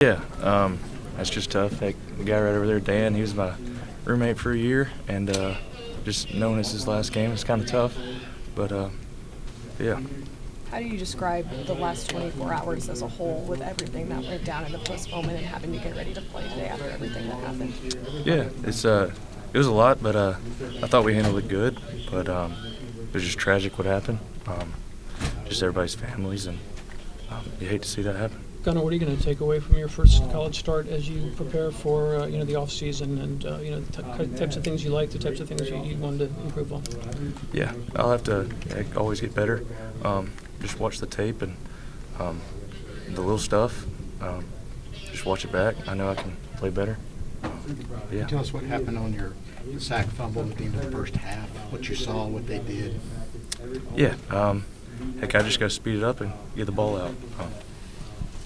Yeah, that's just tough. That guy right over there, Dan, he was my roommate for a year, and just knowing it's his last game, it's kind of tough. But yeah. How do you describe the last 24 hours as a whole with everything that went down in the postponement and having to get ready to play today after everything that happened? Yeah, it was a lot, but I thought we handled it good. But it was just tragic what happened. Just everybody's families, and you hate to see that happen. Gunner, what are you going to take away from your first college start as you prepare for the off season and the types of things you like, the types of things you wanted to improve on? Yeah, I'll have to always get better. Just watch the tape and the little stuff. Just watch it back. I know I can play better. Yeah. Can you tell us what happened on your sack fumble at the end of the first half? What you saw, what they did? Yeah. I just got to speed it up and get the ball out.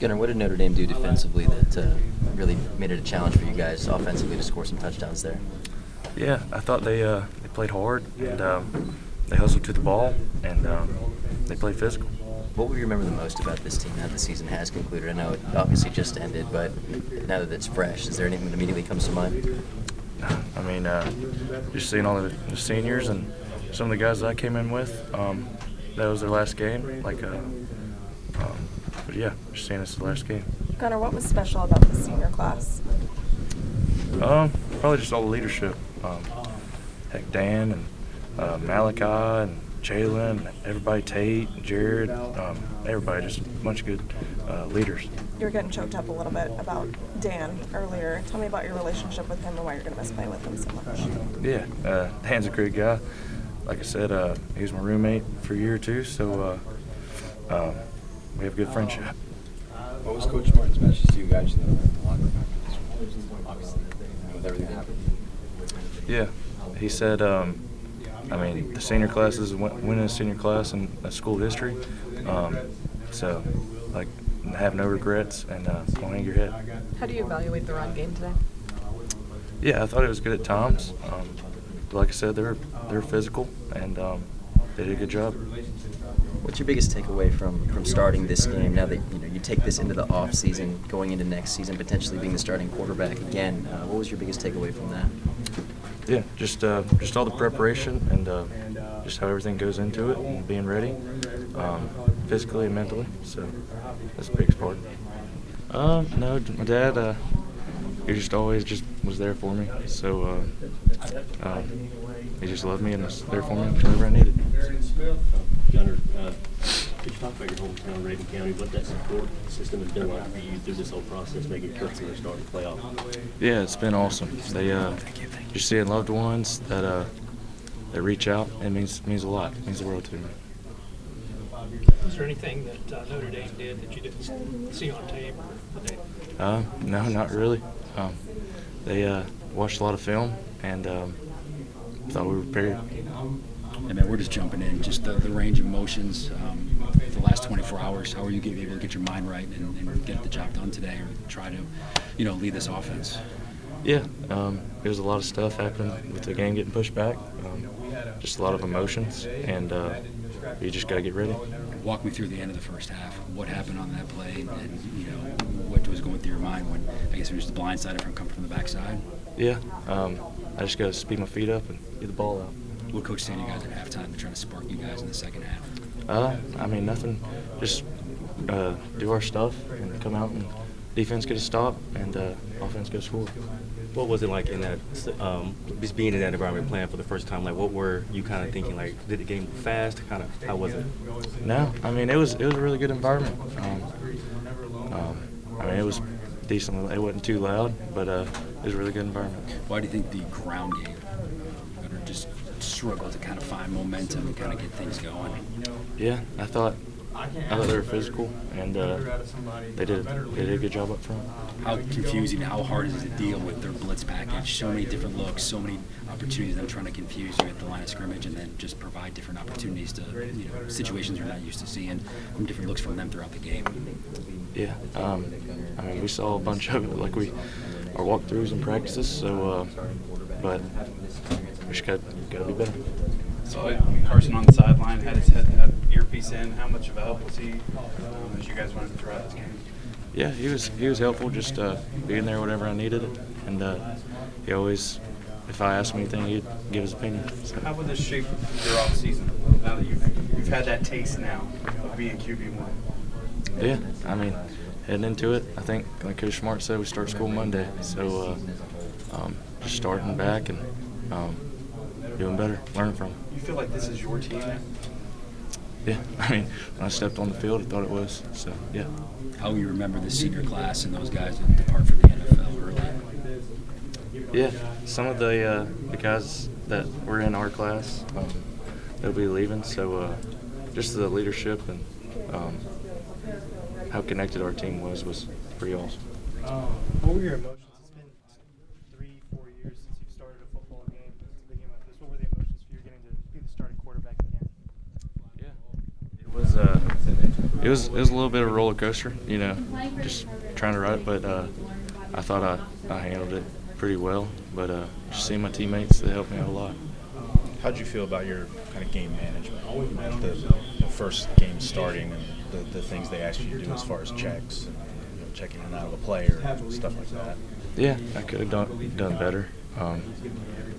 Gunner, what did Notre Dame do defensively that really made it a challenge for you guys offensively to score some touchdowns there? Yeah, I thought they played hard and they hustled to the ball and they played physical. What would you remember the most about this team now that the season has concluded? I know it obviously just ended, but now that it's fresh, is there anything that immediately comes to mind? I mean, just seeing all the seniors and some of the guys that I came in with, that was their last game. But yeah, just saying it's the last game. Gunner, what was special about the senior class? Probably just all the leadership. Dan and Malachi and Jalen, everybody, Tate, Jared, everybody, just a bunch of good leaders. You were getting choked up a little bit about Dan earlier. Tell me about your relationship with him and why you're going to miss playing with him so much. Yeah, Dan's a great guy. Like I said, he was my roommate for a year or two, so we have a good friendship. What was Coach Martin's message to you guys in the locker room after this one? Obviously, with everything that happened. Yeah, he said, the senior class is winning a senior class in school history. So, have no regrets and don't hang your head. How do you evaluate the run game today? Yeah, I thought it was good at times. Like I said, they're physical and they did a good job. What's your biggest takeaway from starting this game now that you take this into the off season, going into next season, potentially being the starting quarterback again? What was your biggest takeaway from that? Yeah, just all the preparation and just how everything goes into it and being ready, physically and mentally. So that's the biggest part. No, my dad, he just always was there for me. So he just loved me and was there for me whenever I needed. Gunner, could you talk about your hometown, Raven County, what that support system has been like for you through this whole process, making sure you're starting to play off? Yeah, it's been awesome. They just seeing loved ones that reach out. It means a lot. It means the world to me. Was there anything that Notre Dame did that you didn't see on tape? No, not really. They watched a lot of film and thought we were prepared. And man, we're just jumping in, just the range of emotions for the last 24 hours. How are you able to get your mind right and get the job done today, or try to, lead this offense? Yeah, there's a lot of stuff happening with the game getting pushed back. Just a lot of emotions, and you just got to get ready. Walk me through the end of the first half. What happened on that play, and what was going through your mind when I guess it was the blindside from coming from the backside? Yeah, I just got to speed my feet up and get the ball out. What coach saying to you guys at halftime to try to spark you guys in the second half? Nothing. Just do our stuff and come out and defense get a stop and offense get a score. What was it like in that, just being in that environment, playing for the first time? What were you kind of thinking? Did the game move fast? How was it? No, it was a really good environment. It was decent. It wasn't too loud, but it was a really good environment. Why do you think the ground game just struggled to kind of find momentum and kind of get things going? Yeah, I thought they were physical, and they did a good job up front. How confusing, how hard is it to deal with their blitz package? So many different looks, so many opportunities. Them trying to confuse you at the line of scrimmage, and then just provide different opportunities to situations you're not used to seeing from different looks from them throughout the game. Yeah, we saw a bunch of it, our walkthroughs and practices. So, but we just got to be better. So Carson on the sideline had his earpiece in. How much of a help was he as you guys went throughout this game? Yeah, he was helpful, just being there whenever I needed it, and he always, if I asked him anything, he'd give his opinion. So. How would this shape your offseason now that you've had that taste now of being QB1? Yeah, I mean, heading into it, I think, like Coach Smart said, we start school Monday, so just starting back and doing better, learning from them. You feel like this is your team now? Yeah, I mean, when I stepped on the field, I thought it was, so yeah. How will you remember the senior class and those guys that depart for the NFL early? Yeah, some of the guys that were in our class, they'll be leaving, so just the leadership and how connected our team was pretty awesome. What were your emotions? It's been 3-4 years since you started a football game. It's a big game like this. What were the emotions for you getting to be the starting quarterback again? Yeah, it was a little bit of a roller coaster, you know, just trying to ride it, but I thought I handled it pretty well. But just seeing my teammates, they helped me out a lot. How did you feel about your kind of game management, the first game starting, and the things they asked you to do as far as checks, and, checking in and out of a player, stuff like that? Yeah, I could have done better.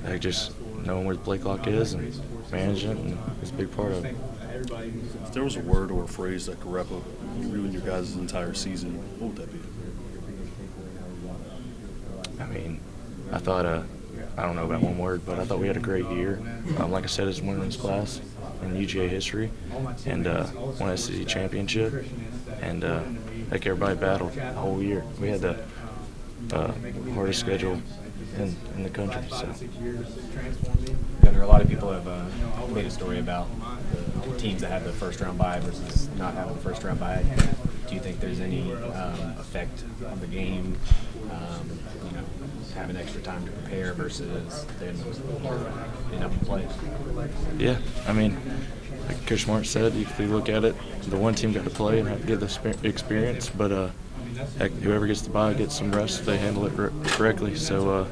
Like just knowing where the play clock is and managing it, and it's a big part of it. If there was a word or a phrase that could wrap up you and your guys' entire season, what would that be? I mean, I thought, I don't know about one word, but I thought we had a great year. Like I said, it's winning this class in UGA history, and won a SEC championship, and like everybody battled the whole year. We had the hardest schedule in the country. So. Gunner, a lot of people have made a story about the teams that have the first-round bye versus not having the first-round bye. Do you think there's any effect on the game, having extra time to prepare versus then being able to play? Yeah, I mean, like Coach Smart said, if you look at it, the one team got to play and have to get the experience, but heck, whoever gets the bye gets some rest if they handle it correctly. So,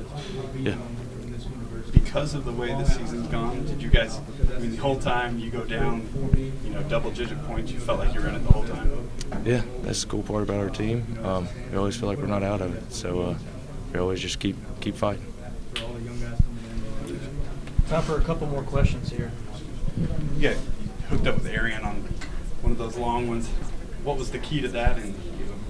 yeah. Because of the way the season's gone, did you guys, I mean, the whole time you go down, double-digit points, you felt like you were in it the whole time? Yeah, that's the cool part about our team. We always feel like we're not out of it, so we always just keep fighting. Time for a couple more questions here. Yeah, hooked up with Arian on one of those long ones. What was the key to that? And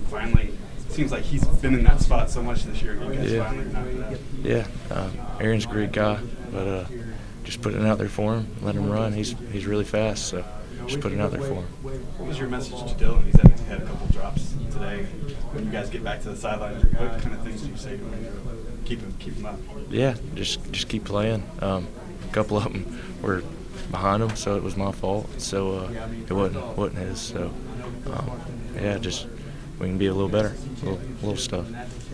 finally, it seems like he's been in that spot so much this year. You guys finally knocked that. Yeah, Aaron's a great guy, but just putting it out there for him, letting him run. He's really fast, so just putting it out there for him. What was your message to Dylan? He's had a couple drops today. When you guys get back to the sideline, what kind of things do you say to him? Keep him up. Yeah, just keep playing. A couple of them were behind him, so it was my fault. So it wasn't his. So yeah, just we can be a little better, little stuff.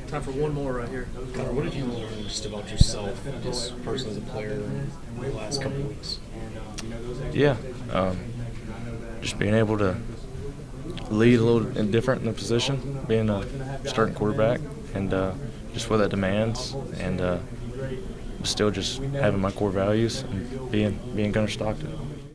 Time for one more right here. Gunner, what have you learned just about yourself, just personally as a player, in the last couple of weeks? Yeah, just being able to lead a little different in the position, being a starting quarterback, and just what that demands, and still just having my core values and being Gunner Stockton.